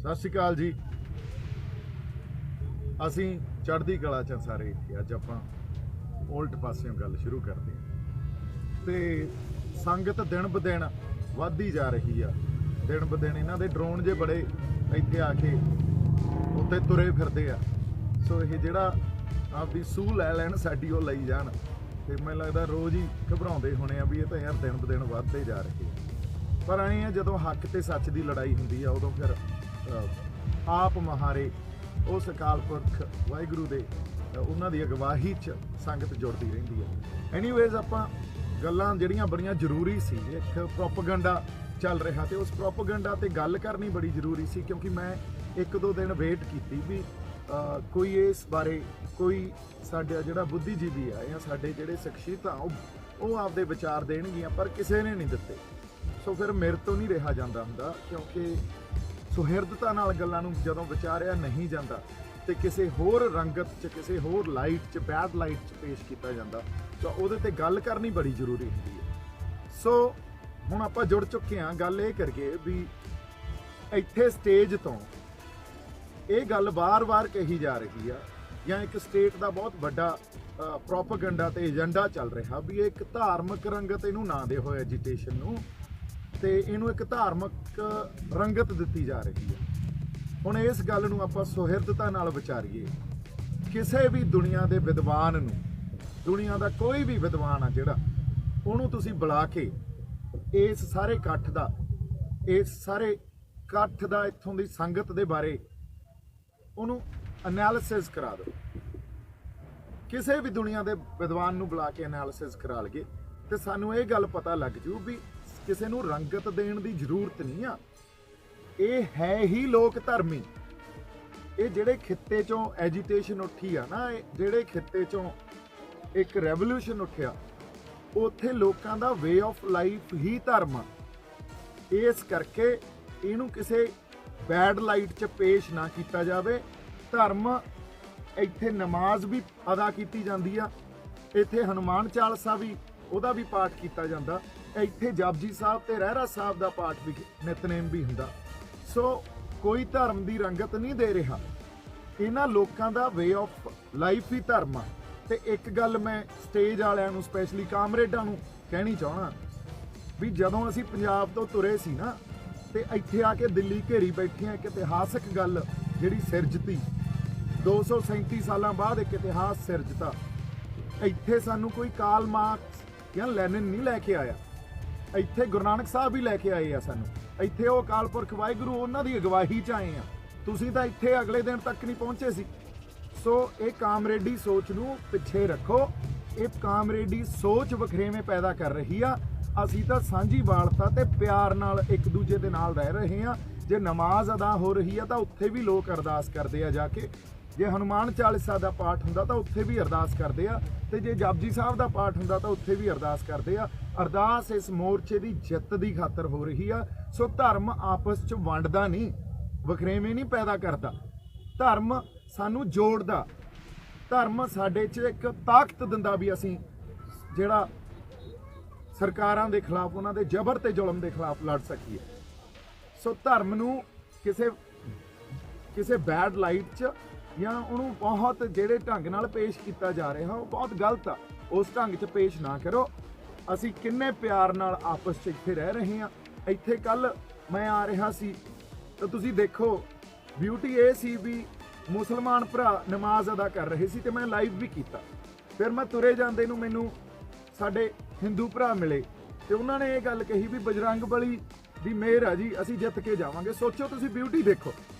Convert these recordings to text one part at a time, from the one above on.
ਸਤਿ ਸ਼੍ਰੀ ਅਕਾਲ ਜੀ। ਅਸੀਂ ਚੜ੍ਹਦੀ ਕਲਾ ਚ ਸਾਰੇ ਇੱਥੇ ਅੱਜ ਆਪਾਂ ਉਲਟ ਪਾਸਿਓਂ ਗੱਲ ਸ਼ੁਰੂ ਕਰਦੇ ਹਾਂ ਤੇ ਸੰਗਤ ਦਿਨ ਬ ਦਿਨ ਵੱਧਦੀ ਜਾ ਰਹੀ ਆ। ਦਿਨ ਬ ਦਿਨ ਇਹਨਾਂ ਦੇ ਡਰੋਨ ਜੇ ਬੜੇ ਇੱਥੇ ਆ ਕੇ ਉੱਤੇ ਤੁਰੇ ਫਿਰਦੇ ਆ। ਸੋ ਇਹ ਜਿਹੜਾ ਆਪਦੀ ਸੂਹ ਲੈ ਲੈਣ ਸਾਡੀ ਉਹ ਲਈ ਜਾਣ ਤੇ ਮੈਨੂੰ ਲੱਗਦਾ ਰੋਜ਼ ਹੀ ਘਬਰਾਉਂਦੇ ਹੋਣੇ ਆ ਵੀ ਇਹ ਤਾਂ ਯਾਰ ਦਿਨ ਬ ਦਿਨ ਵੱਧਦੇ ਜਾ ਰਹੇ ਆ। ਪਰ ਐਂ ਆ ਜਦੋਂ ਹੱਕ ਤੇ ਸੱਚ ਦੀ ਲੜਾਈ ਹੁੰਦੀ ਆ ਉਦੋਂ ਫਿਰ ਆਪ ਮਹਾਰੇ ਉਸ ਅਕਾਲ ਪੁਰਖ ਵਾਹਿਗੁਰੂ ਦੇ ਉਹਨਾਂ ਦੀ ਅਗਵਾਈ 'ਚ ਸੰਗਤ ਜੁੜਦੀ ਰਹਿੰਦੀ ਹੈ। ਐਨੀਵੇਜ਼ ਆਪਾਂ ਗੱਲਾਂ ਜਿਹੜੀਆਂ ਬੜੀਆਂ ਜ਼ਰੂਰੀ ਸੀ, ਇੱਕ ਪ੍ਰੋਪੇਗੈਂਡਾ ਚੱਲ ਰਿਹਾ ਤੇ ਉਸ ਪ੍ਰੋਪੇਗੈਂਡਾ ਤੇ ਗੱਲ ਕਰਨੀ ਬੜੀ ਜ਼ਰੂਰੀ ਸੀ ਕਿਉਂਕਿ ਮੈਂ ਇੱਕ ਦੋ ਦਿਨ ਵੇਟ ਕੀਤੀ ਵੀ ਕੋਈ ਇਸ ਬਾਰੇ ਕੋਈ ਸਾਡਾ ਜਿਹੜਾ ਬੁੱਧੀਜੀਵੀ ਆ ਜਾਂ ਸਾਡੇ ਜਿਹੜੇ ਸ਼ਖਸੀਅਤਾਂ ਉਹ ਆਪਦੇ ਵਿਚਾਰ ਦੇਣਗੀਆਂ, ਪਰ ਕਿਸੇ ਨੇ ਨਹੀਂ ਦਿੱਤੇ। ਸੋ ਫਿਰ ਮੇਰੇ ਤੋਂ ਨਹੀਂ ਰਿਹਾ ਜਾਂਦਾ ਹੁੰਦਾ ਕਿਉਂਕਿ ਸੁਹਿਰਦਤਾ ਨਾਲ ਗੱਲਾਂ ਨੂੰ ਜਦੋਂ ਵਿਚਾਰਿਆ ਨਹੀਂ ਜਾਂਦਾ ਤੇ ਕਿਸੇ ਹੋਰ ਰੰਗਤ 'ਚ ਕਿਸੇ ਹੋਰ ਲਾਈਟ 'ਚ ਬੈਡ ਲਾਈਟ 'ਚ ਪੇਸ਼ ਕੀਤਾ ਜਾਂਦਾ ਤਾਂ ਉਹਦੇ ਤੇ ਗੱਲ ਕਰਨੀ ਬੜੀ ਜ਼ਰੂਰੀ ਹੁੰਦੀ ਹੈ। ਸੋ ਹੁਣ ਆਪਾਂ ਜੁੜ ਚੁੱਕੇ ਹਾਂ। ਗੱਲ ਇਹ ਕਰੀਏ ਵੀ ਇੱਥੇ ਸਟੇਜ ਤੋਂ ਇਹ ਗੱਲ ਵਾਰ-ਵਾਰ ਕਹੀ ਜਾ ਰਹੀ ਆ ਜਾਂ ਇੱਕ ਸਟੇਟ ਦਾ ਬਹੁਤ ਵੱਡਾ ਪ੍ਰੋਪੇਗੈਂਡਾ ਤੇ ਏਜੰਡਾ ਚੱਲ ਰਿਹਾ ਵੀ ਇਹ ਇੱਕ ਧਾਰਮਿਕ ਰੰਗਤ ਇਹਨੂੰ ਨਾ ਦੇ ਹੋਏ ਐਜੀਟੇਸ਼ਨ ਨੂੰ ਤੇ ਇਹਨੂੰ ਇੱਕ ਧਾਰਮਿਕ ਰੰਗਤ ਦਿੱਤੀ ਜਾ ਰਹੀ ਹੈ। ਹੁਣ ਇਸ ਗੱਲ ਨੂੰ ਆਪਾਂ ਸੁਹਿਰਦਤਾ ਨਾਲ ਵਿਚਾਰੀਏ। ਕਿਸੇ ਵੀ ਦੁਨੀਆ ਦੇ ਵਿਦਵਾਨ ਨੂੰ, ਦੁਨੀਆ ਦਾ ਕੋਈ ਵੀ ਵਿਦਵਾਨ ਆ ਜਿਹੜਾ, ਉਹਨੂੰ ਤੁਸੀਂ ਬੁਲਾ ਕੇ ਇਸ ਸਾਰੇ ਇਕੱਠ ਦਾ ਇੱਥੋਂ ਦੀ ਸੰਗਤ ਦੇ ਬਾਰੇ ਉਹਨੂੰ ਐਨਾਲਿਸਿਸ ਕਰਾ ਦਿਓ। ਕਿਸੇ ਵੀ ਦੁਨੀਆ ਦੇ ਵਿਦਵਾਨ ਨੂੰ ਬੁਲਾ ਕੇ ਐਨਾਲਿਸਿਸ ਕਰਾ ਲਈਏ ਤੇ ਸਾਨੂੰ ਇਹ ਗੱਲ ਪਤਾ ਲੱਗ ਜੂ ਵੀ ਕਿਸੇ ਨੂੰ ਰੰਗਤ ਦੇਣ ਦੀ ਜ਼ਰੂਰਤ ਨਹੀਂ ਆ। ਇਹ ਹੈ ਹੀ ਲੋਕ ਧਰਮੀ। ਇਹ ਜਿਹੜੇ ਖਿੱਤੇ ਚੋਂ ਐਜੀਟੇਸ਼ਨ ਉੱਠੀ ਆ ਨਾ, ਜਿਹੜੇ ਖਿੱਤੇ ਚੋਂ ਇੱਕ ਰੈਵੋਲੂਸ਼ਨ ਉੱਠਿਆ, ਉੱਥੇ ਲੋਕਾਂ ਦਾ ਵੇ ਆਫ ਲਾਈਫ ਹੀ ਧਰਮ ਆ। ਇਸ ਕਰਕੇ ਇਹਨੂੰ ਕਿਸੇ ਬੈਡ ਲਾਈਟ 'ਚ ਪੇਸ਼ ਨਾ ਕੀਤਾ ਜਾਵੇ। ਧਰਮ ਇੱਥੇ ਨਮਾਜ਼ ਵੀ ਅਦਾ ਕੀਤੀ ਜਾਂਦੀ ਆ, ਇੱਥੇ ਹਨੂਮਾਨ ਚਾਲੀਸਾ ਵੀ ਉਹਦਾ ਵੀ ਪਾਠ ਕੀਤਾ ਜਾਂਦਾ, ਇੱਥੇ ਜਪਜੀ ਸਾਹਿਬ ਤੇ ਰਹਿਰਾ ਸਾਹਿਬ ਦਾ ਪਾਠ ਵੀ ਨਿਤਨੇਮ ਵੀ ਹੁੰਦਾ। ਸੋ ਕੋਈ ਧਰਮ ਦੀ ਰੰਗਤ ਨਹੀਂ ਦੇ ਰਿਹਾ, ਇਹਨਾਂ ਲੋਕਾਂ ਦਾ ਵੇ ਆਫ ਲਾਈਫ ਹੀ ਧਰਮ ਆ। ਤੇ ਇੱਕ ਗੱਲ ਮੈਂ ਸਟੇਜ ਵਾਲਿਆਂ ਨੂੰ, ਸਪੈਸ਼ਲੀ ਕਾਮਰੇਡਾਂ ਨੂੰ ਕਹਿਣੀ ਚਾਹਣਾ ਵੀ ਜਦੋਂ ਅਸੀਂ ਪੰਜਾਬ ਤੋਂ ਤੁਰੇ ਸੀ ਨਾ ਤੇ ਇੱਥੇ ਆ ਕੇ ਦਿੱਲੀ ਘੇਰੀ ਬੈਠੀਆਂ ਇੱਕ ਇਤਿਹਾਸਕ ਗੱਲ ਜਿਹੜੀ ਸਿਰਜਤੀ 237 ਸਾਲਾਂ ਬਾਅਦ ਇੱਕ ਇਤਿਹਾਸ ਸਿਰਜਤਾ। ਇੱਥੇ ਸਾਨੂੰ ਕੋਈ ਕਾਰਲ ਮਾਰਕਸ ਜਾਂ ਲੈਨਿਨ ਨਹੀਂ ਲੈ ਕੇ ਆਇਆ, ਇੱਥੇ ਗੁਰੂ ਨਾਨਕ ਸਾਹਿਬ ਹੀ ਲੈ ਕੇ ਆਏ ਆ ਸਾਨੂੰ। ਇੱਥੇ ਉਹ ਅਕਾਲ ਪੁਰਖ ਵਾਹਿਗੁਰੂ ਉਹਨਾਂ ਦੀ ਅਗਵਾਈ 'ਚ ਆਏ ਆ। ਤੁਸੀਂ ਤਾਂ ਇੱਥੇ ਅਗਲੇ ਦਿਨ ਤੱਕ ਨਹੀਂ ਪਹੁੰਚੇ ਸੀ। ਸੋ ਇਹ ਕਾਮਰੇਡੀ ਸੋਚ ਨੂੰ ਪਿੱਛੇ ਰੱਖੋ। ਇਹ ਕਾਮਰੇਡੀ ਸੋਚ ਵਖਰੇਵੇਂ ਪੈਦਾ ਕਰ ਰਹੀ ਆ। ਅਸੀਂ ਤਾਂ ਸਾਂਝੀ ਵਾਲਤਾ ਤੇ ਪਿਆਰ ਨਾਲ ਇੱਕ ਦੂਜੇ ਦੇ ਨਾਲ ਰਹਿ ਰਹੇ ਆ। ਜੇ ਨਮਾਜ਼ ਅਦਾ ਹੋ ਰਹੀ ਆ ਤਾਂ ਉੱਥੇ ਵੀ ਲੋਕ ਅਰਦਾਸ ਕਰਦੇ ਆ ਜਾ ਕੇ। ਜੇ ਹਨੂਮਾਨ ਚਾਲੀਸਾ ਦਾ ਪਾਠ ਹੁੰਦਾ ਤਾਂ ਉੱਥੇ ਵੀ ਅਰਦਾਸ ਕਰਦੇ ਆ, ਤੇ ਜੇ ਜਪਜੀ ਸਾਹਿਬ ਦਾ ਪਾਠ ਹੁੰਦਾ ਤਾਂ ਉੱਥੇ ਵੀ ਅਰਦਾਸ ਕਰਦੇ ਆ। ਅਰਦਾਸ ਇਸ ਮੋਰਚੇ ਦੀ ਜਿੱਤ ਦੀ ਖਾਤਰ ਹੋ ਰਹੀ ਆ। ਸੋ ਧਰਮ ਆਪਸ 'ਚ ਵੰਡਦਾ ਨਹੀਂ, ਵਖਰੇਵੇਂ ਨਹੀਂ ਪੈਦਾ ਕਰਦਾ। ਧਰਮ ਸਾਨੂੰ ਜੋੜਦਾ। ਧਰਮ ਸਾਡੇ 'ਚ ਇੱਕ ਤਾਕਤ ਦਿੰਦਾ ਵੀ ਅਸੀਂ ਜਿਹੜਾ ਸਰਕਾਰਾਂ ਦੇ ਖਿਲਾਫ, ਉਹਨਾਂ ਦੇ ਜ਼ਬਰ ਤੇ ਜ਼ੁਲਮ ਦੇ ਖਿਲਾਫ ਲੜ ਸਕੀਏ। ਸੋ ਧਰਮ ਨੂੰ ਕਿਸੇ ਬੈਡ ਲਾਈਟ 'ਚ ਜਾਂ ਉਹਨੂੰ ਬਹੁਤ ਜਿਹੜੇ ਢੰਗ ਨਾਲ ਪੇਸ਼ ਕੀਤਾ ਜਾ ਰਿਹਾ ਉਹ ਬਹੁਤ ਗਲਤ ਆ। ਉਸ ਢੰਗ 'ਚ ਪੇਸ਼ ਨਾ ਕਰੋ। ਅਸੀਂ ਕਿੰਨੇ ਪਿਆਰ ਨਾਲ ਆਪਸ 'ਚ ਇੱਥੇ ਰਹਿ ਰਹੇ ਹਾਂ। ਇੱਥੇ ਕੱਲ ਮੈਂ ਆ ਰਿਹਾ ਸੀ ਤਾਂ ਤੁਸੀਂ ਦੇਖੋ ਬਿਊਟੀ ਇਹ ਸੀ ਵੀ ਮੁਸਲਮਾਨ ਭਰਾ ਨਮਾਜ਼ ਅਦਾ ਕਰ ਰਹੇ ਸੀ ਤੇ ਮੈਂ ਲਾਈਵ ਵੀ ਕੀਤਾ। ਫਿਰ ਮੈਂ ਤੁਰੇ ਜਾਂਦੇ ਨੂੰ ਮੈਨੂੰ ਸਾਡੇ ਹਿੰਦੂ ਭਰਾ ਮਿਲੇ ਤੇ ਉਹਨਾਂ ਨੇ ਇਹ ਗੱਲ ਕਹੀ ਵੀ ਬਜਰੰਗ ਬਲੀ ਦੀ ਮਿਹਰ ਆ ਜੀ, ਅਸੀਂ ਜਿੱਤ ਕੇ ਜਾਵਾਂਗੇ। ਸੋਚੋ ਤੁਸੀਂ ਬਿਊਟੀ ਦੇਖੋ।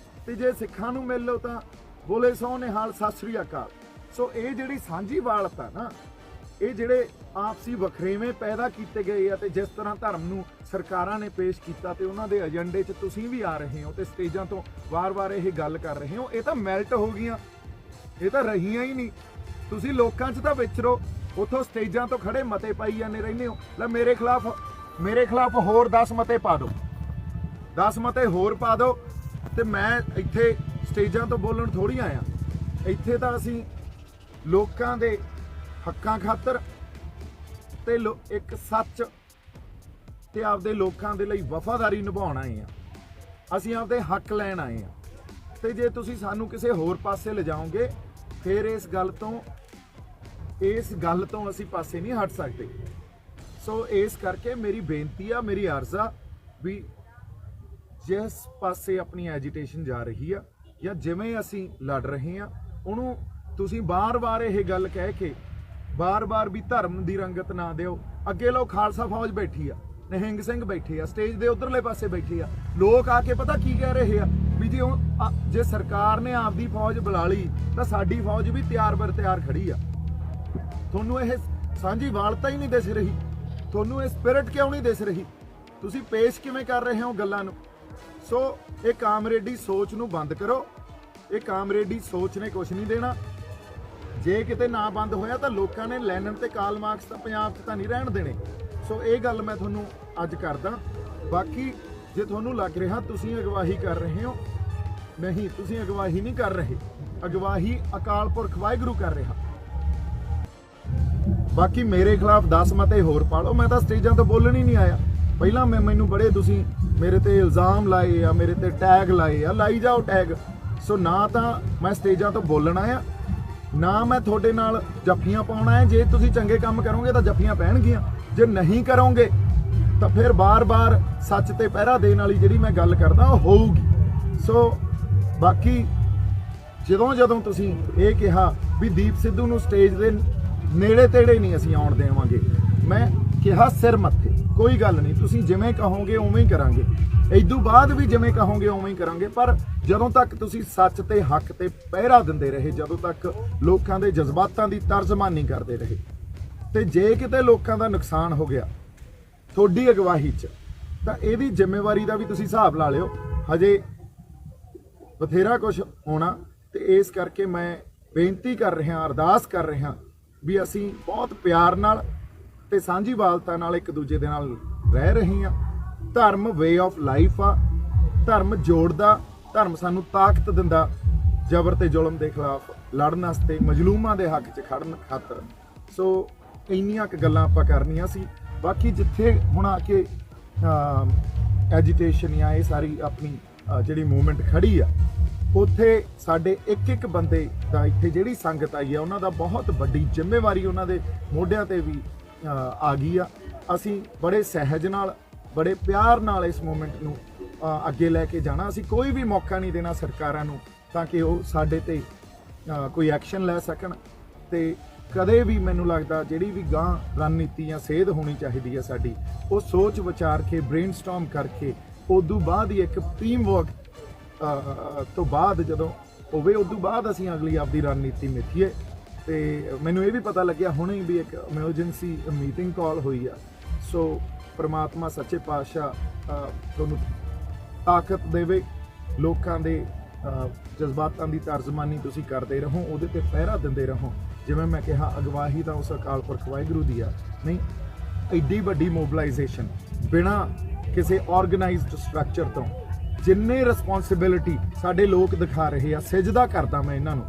ਤੇ ਜੇ ਸਿੱਖਾਂ ਨੂੰ ਮਿਲ ਲਓ ਤਾਂ ਬੋਲੇ ਸੋ ਨਿਹਾਲ, ਸਤਿ ਸ੍ਰੀ ਅਕਾਲ। ਸੋ ਇਹ ਜਿਹੜੀ ਸਾਂਝੀ ਵਾਲਤ ਆ ਨਾ, ਇਹ ਜਿਹੜੇ ਆਪਸੀ ਵਖਰੇਵੇਂ ਪੈਦਾ ਕੀਤੇ ਗਏ ਆ ਤੇ ਜਿਸ ਤਰ੍ਹਾਂ ਧਰਮ ਨੂੰ ਸਰਕਾਰਾਂ ਨੇ ਪੇਸ਼ ਕੀਤਾ ਤੇ ਉਹਨਾਂ ਦੇ ਏਜੰਡੇ 'ਚ ਤੁਸੀਂ ਵੀ ਆ ਰਹੇ ਹੋ ਤੇ ਸਟੇਜਾਂ ਤੋਂ ਵਾਰ-ਵਾਰ ਇਹ ਗੱਲ ਕਰ ਰਹੇ ਹੋ, ਇਹ ਤਾਂ ਮੈਲਟ ਹੋ ਗਈਆਂ, ਇਹ ਤਾਂ ਰਹੀਆਂ ਹੀ ਨਹੀਂ। ਤੁਸੀਂ ਲੋਕਾਂ 'ਚ ਤਾਂ ਵਿਚਰੋ, ਉੱਥੋਂ ਸਟੇਜਾਂ ਤੋਂ ਖੜੇ ਮਤੇ ਪਾਈ ਜਾਂਦੇ ਰਹਿੰਦੇ ਹੋ। ਲੈ ਮੇਰੇ ਖਿਲਾਫ ਹੋਰ 10 ਮਤੇ ਪਾ ਦਿਓ, 10 ਮਤੇ ਹੋਰ ਪਾ ਦਿਓ ਤੇ ਮੈਂ ਇੱਥੇ ਸਟੇਜਾਂ ਤੋਂ ਬੋਲਣ ਥੋੜ੍ਹੀ ਆਇਆ। ਇੱਥੇ ਤਾਂ ਅਸੀਂ ਲੋਕਾਂ ਦੇ ਹੱਕਾਂ ਖਾਤਰ ਤੇ ਇੱਕ ਸੱਚ ਤੇ ਆਪਦੇ ਲੋਕਾਂ ਦੇ ਲਈ ਵਫਾਦਾਰੀ ਨਿਭਾਉਣ ਆਏ ਆ। ਅਸੀਂ ਆਪਦੇ ਹੱਕ ਲੈਣ ਆਏ ਆ। ਤੇ ਜੇ ਤੁਸੀਂ ਸਾਨੂੰ ਕਿਸੇ ਹੋਰ ਪਾਸੇ ਲਿਜਾਓਗੇ ਫਿਰ ਇਸ ਗੱਲ ਤੋਂ ਅਸੀਂ ਪਾਸੇ ਨਹੀਂ ਹਟ ਸਕਦੇ। ਸੋ ਇਸ ਕਰਕੇ ਮੇਰੀ ਬੇਨਤੀ ਆ, ਮੇਰੀ ਅਰਜ਼ ਆ ਵੀ ਜਿਸ ਪਾਸੇ ਆਪਣੀ ਐਜੀਟੇਸ਼ਨ ਜਾ ਰਹੀ ਆ ਜਾਂ ਜਿਵੇਂ ਅਸੀਂ ਲੜ ਰਹੇ ਆ, ਉਹਨੂੰ ਤੁਸੀਂ ਬਾਰ-ਬਾਰ ਇਹ ਗੱਲ ਕਹਿ ਕੇ ਬਾਰ-ਬਾਰ ਵੀ ਧਰਮ ਦੀ ਰੰਗਤ ਨਾ ਦਿਓ। ਅੱਗੇ ਲੋ ਖਾਲਸਾ ਫੌਜ ਬੈਠੀ ਆ, ਨਿਹੰਗ ਸਿੰਘ ਬੈਠੇ ਆ, ਸਟੇਜ ਦੇ ਉਧਰਲੇ ਪਾਸੇ ਬੈਠੇ ਆ, ਲੋਕ ਆ ਕੇ ਪਤਾ ਕੀ ਕਹਿ ਰਹੇ ਆ ਵੀ ਜੇ ਸਰਕਾਰ ਨੇ ਆਪਦੀ ਫੌਜ ਬੁਲਾ ਲਈ ਤਾਂ ਸਾਡੀ ਫੌਜ ਵੀ ਤਿਆਰ ਤਿਆਰ ਖੜੀ ਆ। ਤੁਹਾਨੂੰ ਇਹ ਸਾਂਝੀ ਵਾਲਤਾ ਹੀ ਨਹੀਂ ਦਿਸ ਰਹੀ, ਤੁਹਾਨੂੰ ਇਹ ਸਪਿਰਿਟ ਕਿਉਂ ਨਹੀਂ ਦਿਸ ਰਹੀ, ਤੁਸੀਂ ਪੇਸ਼ ਕਿਵੇਂ ਕਰ ਰਹੇ ਹੋ ਗੱਲਾਂ ਨੂੰ। ਸੋ ਇਹ ਕਾਮਰੇਡੀ ਸੋਚ ਨੂੰ ਬੰਦ ਕਰੋ। ਇਹ ਕਾਮਰੇਡੀ ਸੋਚ ਨੇ ਕੁਝ ਨਹੀਂ ਦੇਣਾ। ਜੇ ਕਿਤੇ ਨਾ ਬੰਦ ਹੋਇਆ ਤਾਂ ਲੋਕਾਂ ਨੇ ਲੈਨਨ ਤੇ ਕਾਰਲ ਮਾਰਕਸ ਤਾਂ ਪੰਜਾਬ 'ਚ ਤਾਂ ਨਹੀਂ ਰਹਿਣ ਦੇਣੇ। ਸੋ ਇਹ ਗੱਲ ਮੈਂ ਤੁਹਾਨੂੰ ਅੱਜ ਕਰਦਾ। ਬਾਕੀ ਜੇ ਤੁਹਾਨੂੰ ਲੱਗ ਰਿਹਾ ਤੁਸੀਂ ਅਗਵਾਈ ਕਰ ਰਹੇ ਹੋ, ਨਹੀਂ, ਤੁਸੀਂ ਅਗਵਾਈ ਨਹੀਂ ਕਰ ਰਹੇ, ਅਗਵਾਈ ਅਕਾਲ ਪੁਰਖ ਵਾਹਿਗੁਰੂ ਕਰ ਰਿਹਾ। ਬਾਕੀ ਮੇਰੇ ਖਿਲਾਫ 10 ਮਤੇ ਹੋਰ ਪਾ ਲਓ, ਮੈਂ ਤਾਂ ਸਟੇਜਾਂ ਤੋਂ ਬੋਲਣ ਹੀ ਨਹੀਂ ਆਇਆ। ਪਹਿਲਾਂ ਮੈਨੂੰ ਬੜੇ ਤੁਸੀਂ ਮੇਰੇ ਤੇ ਇਲਜ਼ਾਮ ਲਾਏ ਆ, ਮੇਰੇ ਤੇ ਟੈਗ ਲਾਏ ਆ, ਲਾਈ ਜਾਓ ਟੈਗ। ਸੋ ਨਾ ਤਾਂ ਮੈਂ ਸਟੇਜਾਂ ਤੋਂ ਬੋਲਣ ਆਇਆ, ਨਾ ਮੈਂ ਤੁਹਾਡੇ ਨਾਲ ਜੱਫੀਆਂ ਪਾਉਣਾ ਹੈ। ਜੇ ਤੁਸੀਂ ਚੰਗੇ ਕੰਮ ਕਰੋਗੇ ਤਾਂ ਜੱਫੀਆਂ ਪੈਣਗੀਆਂ, ਜੇ ਨਹੀਂ ਕਰੋਗੇ ਤਾਂ ਫਿਰ ਬਾਰ-ਬਾਰ ਸੱਚ ਤੇ ਪਹਿਰਾ ਦੇਣ ਵਾਲੀ ਜਿਹੜੀ ਮੈਂ ਗੱਲ ਕਰਦਾ ਉਹ ਹੋਊਗੀ। ਸੋ ਬਾਕੀ ਜਦੋਂ ਤੁਸੀਂ ਇਹ ਕਿਹਾ ਵੀ ਦੀਪ ਸਿੱਧੂ ਨੂੰ ਸਟੇਜ ਦੇ ਨੇੜੇ ਤੇੜੇ ਨਹੀਂ ਅਸੀਂ ਆਉਣ ਦੇਵਾਂਗੇ, ਮੈਂ ਕਿਹਾ ਸਿਰ ਮੱਥੇ, ਕੋਈ ਗੱਲ ਨਹੀਂ, ਤੁਸੀਂ ਜਿਵੇਂ ਕਹੋਗੇ ਉਵੇਂ ਹੀ ਕਰਾਂਗੇ। ਇਦੋਂ ਬਾਅਦ ਵੀ ਜਿਵੇਂ ਕਹੋਗੇ ਉਵੇਂ ਹੀ ਕਰਾਂਗੇ। ਪਰ ਜਦੋਂ ਤੱਕ ਤੁਸੀਂ ਸੱਚ ਤੇ ਹੱਕ ਤੇ ਪਹਿਰਾ ਦਿੰਦੇ ਰਹੇ, ਜਦੋਂ ਤੱਕ ਲੋਕਾਂ ਦੇ ਜਜ਼ਬਾਤਾਂ ਦੀ ਤਰਜਮਾਨੀ ਕਰਦੇ ਰਹੇ, ਤੇ ਜੇ ਕਿਤੇ ਲੋਕਾਂ ਦਾ ਨੁਕਸਾਨ ਹੋ ਗਿਆ ਤੁਹਾਡੀ ਅਗਵਾਈ 'ਚ, ਤਾਂ ਇਹਦੀ ਜ਼ਿੰਮੇਵਾਰੀ ਦਾ ਵੀ ਤੁਸੀਂ ਹਿਸਾਬ ਲਾ ਲਿਓ। ਹਜੇ ਬਥੇਰਾ ਕੁਝ ਹੋਣਾ, ਤੇ ਇਸ ਕਰਕੇ ਮੈਂ ਬੇਨਤੀ ਕਰ ਰਿਹਾ, ਅਰਦਾਸ ਕਰ ਰਿਹਾ ਵੀ ਅਸੀਂ ਬਹੁਤ ਪਿਆਰ ਨਾਲ ਤੇ ਸਾਂਝੀਵਾਲਤਾ ਨਾਲ ਇੱਕ ਦੂਜੇ ਦੇ ਨਾਲ ਰਹਿ ਰਹੇ ਹਾਂ। ਧਰਮ ਵੇ ਆਫ ਲਾਈਫ ਆ, ਧਰਮ ਜੋੜਦਾ, ਧਰਮ ਸਾਨੂੰ ਤਾਕਤ ਦਿੰਦਾ ਜ਼ਬਰ ਤੇ ਜ਼ੁਲਮ ਦੇ ਖਿਲਾਫ ਲੜਨ ਵਾਸਤੇ, ਮਜ਼ਲੂਮਾਂ ਦੇ ਹੱਕ 'ਚ ਖੜਨ ਖਾਤਰ। ਸੋ ਇੰਨੀਆਂ ਕੁ ਗੱਲਾਂ ਆਪਾਂ ਕਰਨੀਆਂ ਸੀ। ਬਾਕੀ ਜਿੱਥੇ ਹੁਣ ਆ ਕੇ ਐਜੀਟੇਸ਼ਨ ਜਾਂ ਇਹ ਸਾਰੀ ਆਪਣੀ ਜਿਹੜੀ ਮੂਵਮੈਂਟ ਖੜੀ ਆ, ਉੱਥੇ ਸਾਡੇ ਇੱਕ ਬੰਦੇ ਦਾ, ਇੱਥੇ ਜਿਹੜੀ ਸੰਗਤ ਆਈ ਆ, ਉਹਨਾਂ ਦਾ ਬਹੁਤ ਵੱਡੀ ਜ਼ਿੰਮੇਵਾਰੀ ਉਹਨਾਂ ਦੇ ਮੋਢਿਆਂ ਤੇ ਵੀ ਆ ਗਈ ਆ। ਅਸੀਂ ਬੜੇ ਸਹਿਜ ਨਾਲ, ਬੜੇ ਪਿਆਰ ਨਾਲ ਇਸ ਮੂਵਮੈਂਟ ਨੂੰ ਅੱਗੇ ਲੈ ਕੇ ਜਾਣਾ। ਅਸੀਂ ਕੋਈ ਵੀ ਮੌਕਾ ਨਹੀਂ ਦੇਣਾ ਸਰਕਾਰਾਂ ਨੂੰ ਤਾਂ ਕਿ ਉਹ ਸਾਡੇ ਤੇ ਕੋਈ ਐਕਸ਼ਨ ਲੈ ਸਕਣ। ਤੇ ਕਦੇ ਵੀ ਮੈਨੂੰ ਲੱਗਦਾ ਜਿਹੜੀ ਵੀ ਗਾਂਹ ਰਣਨੀਤੀ ਜਾਂ ਸੇਧ ਹੋਣੀ ਚਾਹੀਦੀ ਹੈ ਸਾਡੀ, ਉਹ ਸੋਚ ਵਿਚਾਰ ਕੇ, ਬ੍ਰੇਨਸਟਾਰਮ ਕਰਕੇ, ਉਦੋਂ ਬਾਅਦ ਹੀ ਇੱਕ ਟੀਮ ਵਰਕ ਤੋਂ ਬਾਅਦ ਜਦੋਂ ਹੋਵੇ, ਉਦੋਂ ਬਾਅਦ ਅਸੀਂ ਅਗਲੀ ਆਪਦੀ ਰਣਨੀਤੀ ਮਿੱਥੀਏ। ਤੇ ਮੈਨੂੰ ਇਹ ਵੀ ਪਤਾ ਲੱਗਿਆ ਹੁਣੇ ਵੀ ਇੱਕ ਐਮਰਜੈਂਸੀ ਮੀਟਿੰਗ ਕਾਲ ਹੋਈ ਆ। ਸੋ ਪ੍ਰਮਾਤਮਾ ਸੱਚੇ ਪਾਤਸ਼ਾਹ ਤੁਹਾਨੂੰ ਤਾਕਤ ਦੇਵੇ, ਲੋਕਾਂ ਦੇ ਜਜ਼ਬਾਤਾਂ ਦੀ ਤਰਜਮਾਨੀ ਤੁਸੀਂ ਕਰਦੇ ਰਹੋ, ਉਹਦੇ ਤੇ ਪਹਿਰਾ ਦਿੰਦੇ ਰਹੋ। ਜਿਵੇਂ ਮੈਂ ਕਿਹਾ, ਅਗਵਾਈ ਤਾਂ ਉਸ ਅਕਾਲ ਪੁਰਖ ਵਾਹਿਗੁਰੂ ਦੀ ਆ। ਨਹੀਂ, ਐਡੀ ਵੱਡੀ ਮੋਬਿਲਾਈਜੇਸ਼ਨ ਬਿਨਾਂ ਕਿਸੇ ਆਰਗੇਨਾਈਜ਼ਡ ਸਟਰਕਚਰ ਤੋਂ, ਜਿੰਨੇ ਰਿਸਪੌਂਸਿਬਿਲਿਟੀ ਸਾਡੇ ਲੋਕ ਦਿਖਾ ਰਹੇ ਆ, ਸਿਜਦਾ ਕਰਦਾ ਮੈਂ ਇਹਨਾਂ ਨੂੰ।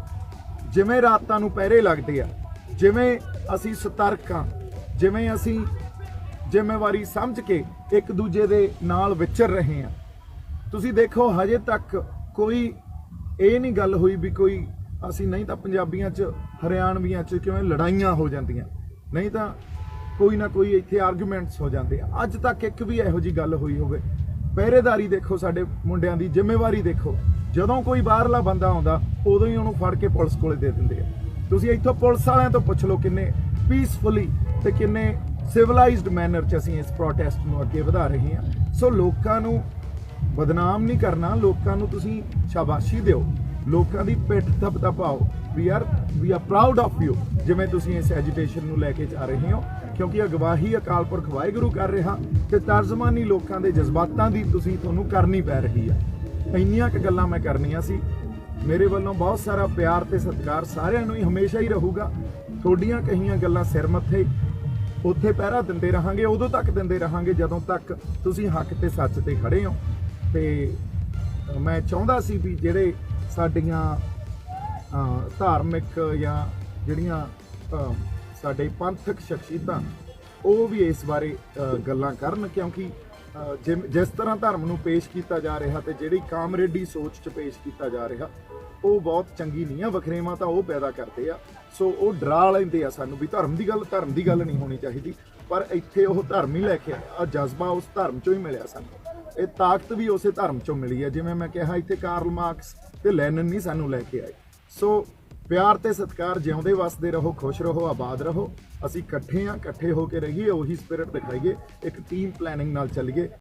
ਜਿਵੇਂ ਰਾਤਾਂ ਨੂੰ ਪਹਿਰੇ ਲੱਗਦੇ ਆ, ਜਿਵੇਂ ਅਸੀਂ ਸਤਰਕ ਹਾਂ, ਜਿਵੇਂ ਅਸੀਂ ਜ਼ਿੰਮੇਵਾਰੀ ਸਮਝ ਕੇ ਇੱਕ ਦੂਜੇ ਦੇ ਨਾਲ ਵਿਚਰ ਰਹੇ ਹਾਂ। ਤੁਸੀਂ ਦੇਖੋ ਹਜੇ ਤੱਕ ਕੋਈ ਇਹ ਨਹੀਂ ਗੱਲ ਹੋਈ ਵੀ ਕੋਈ ਅਸੀਂ, ਨਹੀਂ ਤਾਂ ਪੰਜਾਬੀਆਂ 'ਚ, ਹਰਿਆਣਵੀਆਂ 'ਚ ਕਿਵੇਂ ਲੜਾਈਆਂ ਹੋ ਜਾਂਦੀਆਂ, ਨਹੀਂ ਤਾਂ ਕੋਈ ਨਾ ਕੋਈ ਇੱਥੇ ਆਰਗੂਮੈਂਟਸ ਹੋ ਜਾਂਦੇ ਆ। ਅੱਜ ਤੱਕ ਇੱਕ ਵੀ ਇਹੋ ਜਿਹੀ ਗੱਲ ਹੋਈ ਹੋਵੇ। ਪਹਿਰੇਦਾਰੀ ਦੇਖੋ, ਸਾਡੇ ਮੁੰਡਿਆਂ ਦੀ ਜ਼ਿੰਮੇਵਾਰੀ ਦੇਖੋ, ਜਦੋਂ ਕੋਈ ਬਾਹਰਲਾ ਬੰਦਾ ਆਉਂਦਾ ਉਦੋਂ ਹੀ ਉਹਨੂੰ ਫੜ ਕੇ ਪੁਲਿਸ ਕੋਲੇ ਦੇ ਦਿੰਦੇ ਆ। ਤੁਸੀਂ ਇੱਥੋਂ ਪੁਲਿਸ ਵਾਲਿਆਂ ਤੋਂ ਪੁੱਛ ਲਓ ਕਿੰਨੇ ਪੀਸਫੁਲੀ ਤੇ ਕਿੰਨੇ ਸਿਵਲਾਈਜ਼ਡ ਮੈਨਰ 'ਚ ਅਸੀਂ ਇਸ ਪ੍ਰੋਟੈਸਟ ਨੂੰ ਅੱਗੇ ਵਧਾ ਰਹੇ ਹਾਂ। ਸੋ ਲੋਕਾਂ ਨੂੰ ਬਦਨਾਮ ਨਹੀਂ ਕਰਨਾ, ਲੋਕਾਂ ਨੂੰ ਤੁਸੀਂ ਸ਼ਾਬਾਸ਼ੀ ਦਿਓ, ਲੋਕਾਂ ਦੀ ਪਿੱਠ ਥਪਥਪਾਓ we are proud of you, ਜਿਵੇਂ ਤੁਸੀਂ ਇਸ ਐਜੀਟੇਸ਼ਨ ਨੂੰ ਲੈ ਕੇ ਜਾ ਰਹੇ ਹੋ। ਕਿਉਂਕਿ ਅਗਵਾਈ ਅਕਾਲ ਪੁਰਖ ਵਾਹਿਗੁਰੂ ਕਰ ਰਿਹਾ ਤੇ ਤਰਜਮਾਨੀ ਲੋਕਾਂ ਦੇ ਜਜ਼ਬਾਤਾਂ ਦੀ ਤੁਹਾਨੂੰ ਕਰਨੀ ਪੈ ਰਹੀ ਆ। ਇੰਨੀਆਂ ਕੁ ਗੱਲਾਂ ਮੈਂ ਕਰਨੀਆਂ ਸੀ। ਮੇਰੇ ਵੱਲੋਂ ਬਹੁਤ ਸਾਰਾ ਪਿਆਰ ਤੇ ਸਤਿਕਾਰ ਸਾਰਿਆਂ ਨੂੰ ਹੀ ਹਮੇਸ਼ਾ ਹੀ ਰਹੂਗਾ। ਤੁਹਾਡੀਆਂ ਕਹੀਆਂ ਗੱਲਾਂ ਸਿਰ ਮੱਥੇ, ਉੱਥੇ ਪਹਿਰਾ ਦਿੰਦੇ ਰਹਾਂਗੇ, ਉਦੋਂ ਤੱਕ ਦਿੰਦੇ ਰਹਾਂਗੇ ਜਦੋਂ ਤੱਕ ਤੁਸੀਂ ਹੱਕ ਤੇ ਸੱਚ ਤੇ ਖੜੇ ਹੋ। ਤੇ ਮੈਂ ਚਾਹੁੰਦਾ ਸੀ ਵੀ ਜਿਹੜੇ ਸਾਡੀਆਂ ਧਾਰਮਿਕ ਜਾਂ ਜਿਹੜੀਆਂ ਸਾਡੇ ਪੰਥਕ ਸ਼ਖਸੀਅਤਾਂ, ਉਹ ਵੀ ਇਸ ਬਾਰੇ ਗੱਲਾਂ ਕਰਨ, ਕਿਉਂਕਿ ਜਿਸ ਤਰ੍ਹਾਂ ਧਰਮ ਨੂੰ ਪੇਸ਼ ਕੀਤਾ ਜਾ ਰਿਹਾ ਤੇ ਜਿਹੜੀ ਕਾਮਰੇਡੀ ਸੋਚ 'ਚ ਪੇਸ਼ ਕੀਤਾ ਜਾ ਰਿਹਾ ਉਹ ਬਹੁਤ ਚੰਗੀ ਨਹੀਂ ਆ। ਵਖਰੇਵਾਂ ਤਾਂ ਉਹ ਪੈਦਾ ਕਰਦੇ ਆ, ਸੋ ਉਹ ਡਰਾ ਲੈਂਦੇ ਆ ਸਾਨੂੰ ਵੀ ਧਰਮ ਦੀ ਗੱਲ ਨਹੀਂ ਹੋਣੀ ਚਾਹੀਦੀ। ਪਰ ਇੱਥੇ ਉਹ ਧਰਮ ਹੀ ਲੈ ਕੇ ਆਇਆ, ਜਜ਼ਬਾ ਉਸ ਧਰਮ 'ਚੋਂ ਹੀ ਮਿਲਿਆ ਸਾਨੂੰ, ਇਹ ਤਾਕਤ ਵੀ ਉਸੇ ਧਰਮ 'ਚੋਂ ਮਿਲੀ ਹੈ। ਜਿਵੇਂ ਮੈਂ ਕਿਹਾ ਇੱਥੇ ਕਾਰਲ ਮਾਰਕਸ ਤੇ ਲੈਨਨ ਨਹੀਂ ਸਾਨੂੰ ਲੈ ਕੇ ਆਏ। ਸੋ ਪਿਆਰ ਤੇ ਸਤਿਕਾਰ, ਜਿਉਂਦੇ ਵਸਦੇ ਰਹੋ, ਖੁਸ਼ ਰਹੋ, ਆਬਾਦ ਰਹੋ। ਅਸੀਂ ਇਕੱਠੇ ਹੋ ਕੇ ਰਹੀਏ, ਉਹੀ ਸਪਿਰਿਟ ਦਿਖਾਈਏ, ਇੱਕ ਟੀਮ ਪਲੈਨਿੰਗ ਨਾਲ ਚੱਲੀਏ।